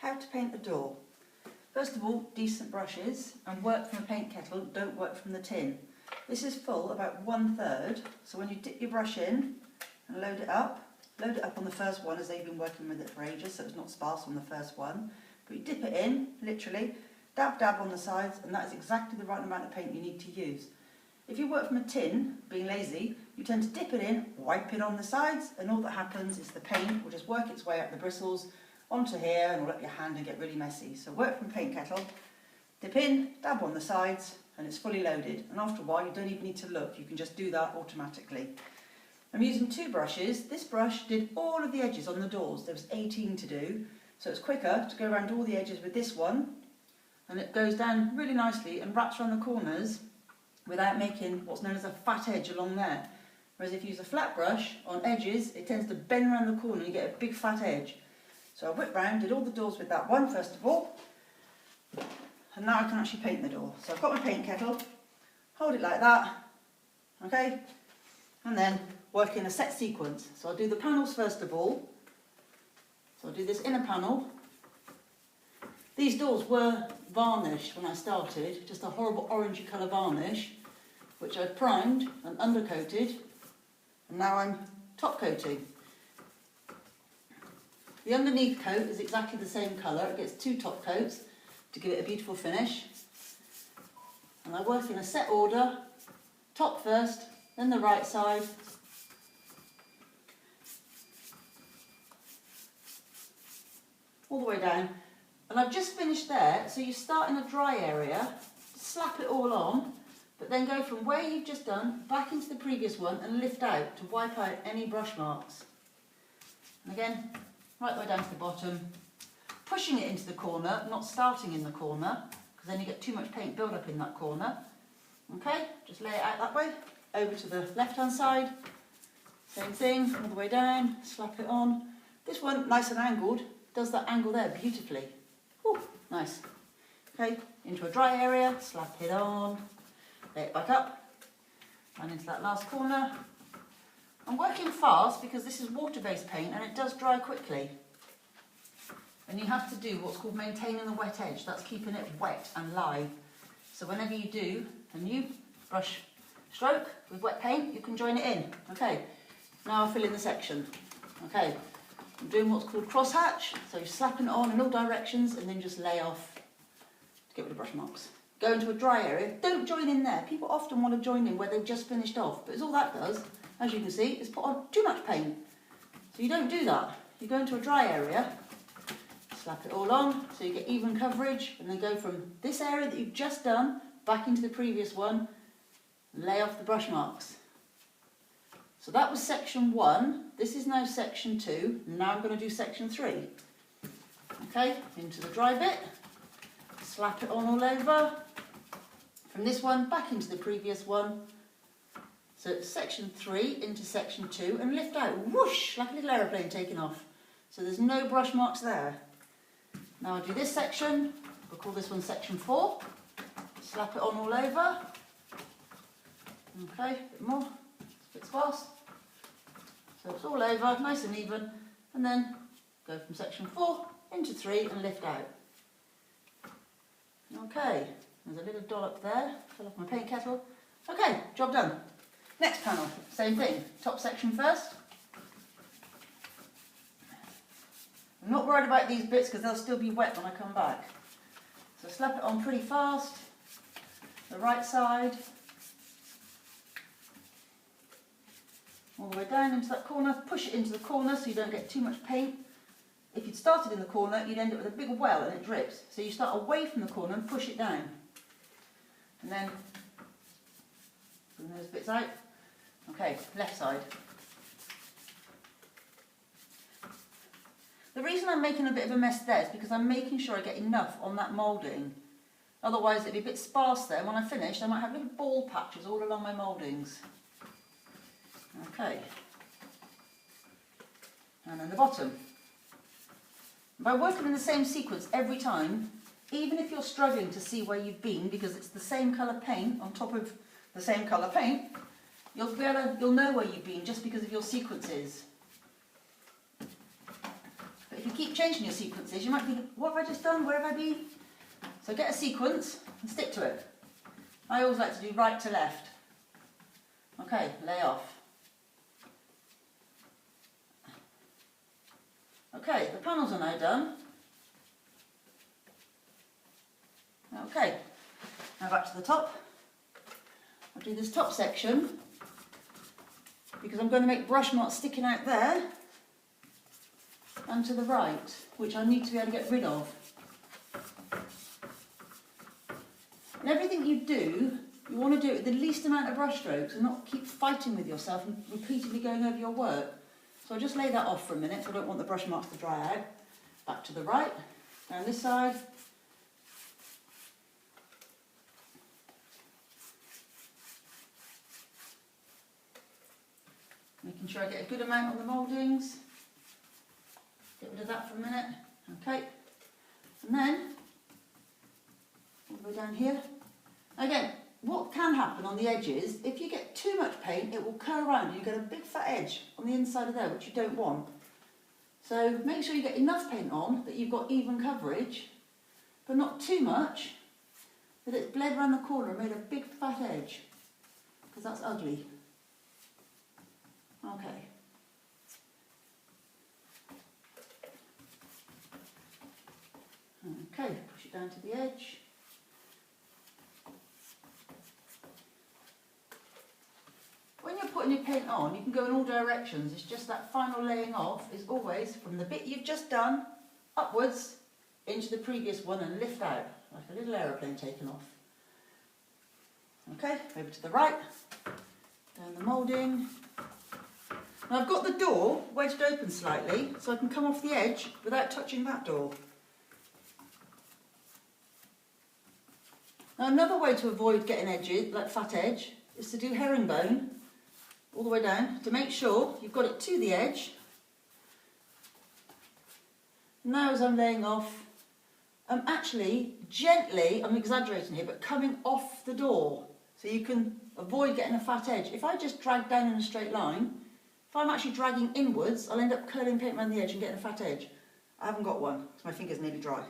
How to paint a door. First of all, decent brushes, and work from a paint kettle, don't work from the tin. This is full about 1/3, so when you dip your brush in and load it up on the first one as they've been working with it for ages, so it's not sparse on the first one. But you dip it in, literally, dab on the sides, and that is exactly the right amount of paint you need to use. If you work from a tin, being lazy, you tend to dip it in, wipe it on the sides, and all that happens is the paint will just work its way up the bristles onto here and all up your hand and get really messy. So work from paint kettle, dip in, dab on the sides, and it's fully loaded. And after a while, you don't even need to look, you can just do that automatically. I'm using 2 brushes. This brush did all of the edges on the doors. There was 18 to do, so it's quicker to go around all the edges with this one, and it goes down really nicely and wraps around the corners without making what's known as a fat edge along there. Whereas if you use a flat brush on edges, it tends to bend around the corner and you get a big fat edge. So I whipped round, did all the doors with that one first of all, and now I can actually paint the door. So I've got my paint kettle, hold it like that, okay, and then work in a set sequence. So I'll do the panels first of all. So I'll do this inner panel. These doors were varnished when I started, just a horrible orangey colour varnish, which I've primed and undercoated, and now I'm top coating. The underneath coat is exactly the same colour. It gets 2 top coats to give it a beautiful finish. And I work in a set order, top first, then the right side, all the way down. And I've just finished there, so you start in a dry area, slap it all on, but then go from where you've just done back into the previous one and lift out to wipe out any brush marks. And again, right the way down to the bottom, pushing it into the corner, not starting in the corner, because then you get too much paint build up in that corner. Okay, just lay it out that way, over to the left hand side, same thing, all the way down, slap it on. This one, nice and angled, does that angle there beautifully. Ooh, nice. Okay, into a dry area, slap it on, lay it back up, and into that last corner. I'm working fast because this is water-based paint and it does dry quickly. And you have to do what's called maintaining the wet edge. That's keeping it wet and live. So whenever you do a new brush stroke with wet paint, you can join it in. Okay, now I'll fill in the section. Okay, I'm doing what's called crosshatch. So you're slapping it on in all directions and then just lay off to get rid of brush marks. Go into a dry area. Don't join in there. People often want to join in where they've just finished off, but it's all that does, as you can see, is put on too much paint. So you don't do that. You go into a dry area, slap it all on so you get even coverage, and then go from this area that you've just done back into the previous one and lay off the brush marks. So that was section 1. This is now section 2. Now I'm going to do section 3. Okay, into the dry bit, slap it on all over. From this one back into the previous one. So it's section 3 into section 2 and lift out, whoosh, like a little aeroplane taking off. So there's no brush marks there. Now I'll do this section, we'll call this one section 4. Slap it on all over. Okay, a bit more, it's a bit sparse. So it's all over, nice and even, and then go from section 4 into 3 and lift out. Okay, there's a little dollop there, fell off my paint kettle. Okay, job done. Next panel, same thing, top section first. I'm not worried about these bits because they'll still be wet when I come back. So slap it on pretty fast, the right side, all the way down into that corner, push it into the corner so you don't get too much paint. If you'd started in the corner, you'd end up with a big well and it drips. So you start away from the corner and push it down. And then bring those bits out. Okay, left side. The reason I'm making a bit of a mess there is because I'm making sure I get enough on that moulding. Otherwise it'd be a bit sparse there. When I finish, I might have little ball patches all along my mouldings. Okay. And then the bottom. By working in the same sequence every time, even if you're struggling to see where you've been because it's the same colour paint on top of the same colour paint, you'll know where you've been just because of your sequences. But if you keep changing your sequences, you might think, what have I just done? Where have I been? So get a sequence and stick to it. I always like to do right to left. Okay, lay off. Okay, the panels are now done. Okay, now back to the top. I'll do this top section because I'm going to make brush marks sticking out there and to the right, which I need to be able to get rid of. And everything you do, you want to do it with the least amount of brush strokes and not keep fighting with yourself and repeatedly going over your work. So I'll just lay that off for a minute, so I don't want the brush marks to dry out. Back to the right, down this side. Making sure I get a good amount on the mouldings. Get rid of that for a minute. Okay. And then, all the way down here. Again, what can happen on the edges, if you get too much paint, it will curl around and you get a big fat edge on the inside of there, which you don't want. So make sure you get enough paint on that you've got even coverage, but not too much that it's bled around the corner and made a big fat edge, because that's ugly. Okay. Okay, push it down to the edge. When you're putting your paint on, you can go in all directions. It's just that final laying off is always from the bit you've just done upwards into the previous one and lift out, like a little aeroplane taking off. Okay, over to the right, down the moulding. Now I've got the door wedged open slightly, so I can come off the edge without touching that door. Now another way to avoid getting edges, like fat edge, is to do herringbone all the way down to make sure you've got it to the edge. Now as I'm laying off, I'm actually gently, I'm exaggerating here, but coming off the door so you can avoid getting a fat edge. If I just drag down in a straight line, if I'm actually dragging inwards, I'll end up curling paint around the edge and getting a fat edge. I haven't got one because my finger's nearly dry.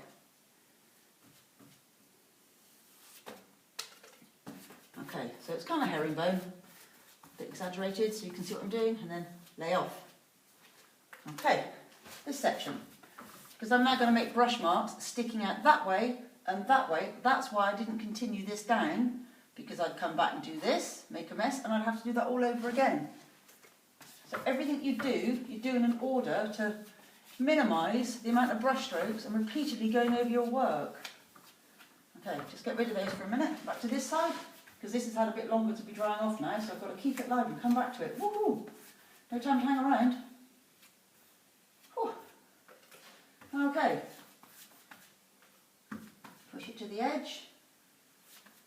Okay, so it's kind of herringbone, a bit exaggerated so you can see what I'm doing, and then lay off. Okay, this section, because I'm now going to make brush marks sticking out that way and that way. That's why I didn't continue this down, because I'd come back and do this, make a mess, and I'd have to do that all over again. So everything you do in an order to minimise the amount of brush strokes and repeatedly going over your work. Okay, just get rid of those for a minute. Back to this side, because this has had a bit longer to be drying off now, so I've got to keep it live and come back to it. Woohoo! No time to hang around. Whew. Okay. Push it to the edge.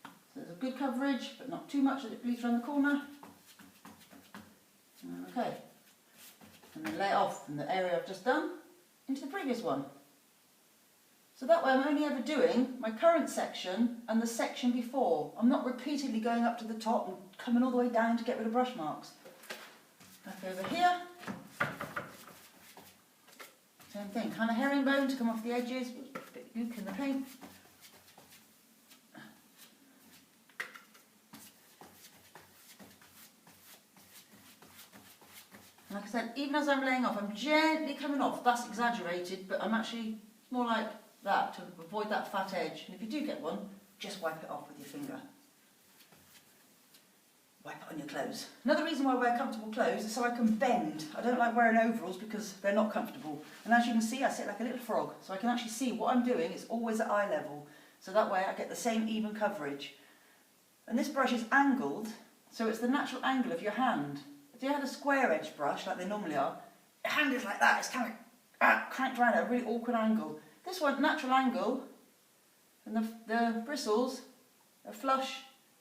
So there's a good coverage, but not too much that it bleeds around the corner. Okay. And then lay off from the area I've just done into the previous one. So that way I'm only ever doing my current section and the section before. I'm not repeatedly going up to the top and coming all the way down to get rid of brush marks. Back over here. Same thing, kind of herringbone to come off the edges, a bit gook in the paint. And like I said, even as I'm laying off, I'm gently coming off. That's exaggerated, but I'm actually more like that to avoid that fat edge. And if you do get one, just wipe it off with your finger. Wipe it on your clothes. Another reason why I wear comfortable clothes is so I can bend. I don't like wearing overalls because they're not comfortable. And as you can see, I sit like a little frog, so I can actually see what I'm doing. It's always at eye level, so that way I get the same even coverage. And this brush is angled, so it's the natural angle of your hand. If you had a square edge brush, like they normally are, your hand is like that. It's kind of cranked around at a really awkward angle. This one, natural angle, and the bristles are flush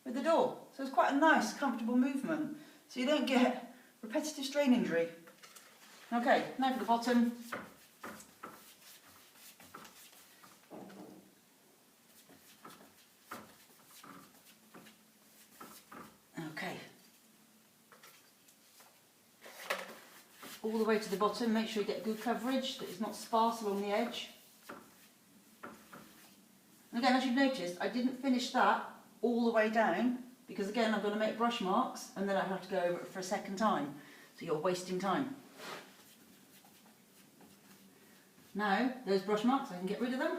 with the door. So it's quite a nice, comfortable movement. So you don't get repetitive strain injury. Okay, now for the bottom. Okay. all the way to the bottom. Make sure you get good coverage, that it's not sparse along the edge. And again, as you've noticed, I didn't finish that all the way down, because again, I'm going to make brush marks and then I have to go over it for a second time. So you're wasting time. Now, those brush marks, I can get rid of them.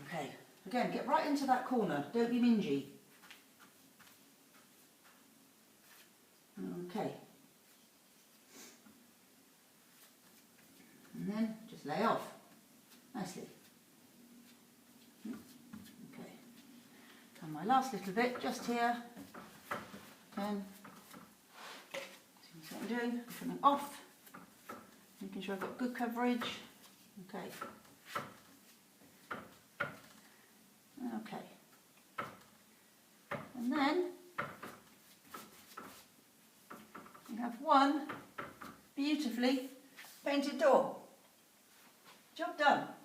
Okay, again, get right into that corner, don't be mingy. Okay. And then just lay off nicely. Okay. And my last little bit just here. Again, see what I'm doing, I'm coming off, making sure I've got good coverage. Okay. Okay. And then we have one beautifully painted door. Job done.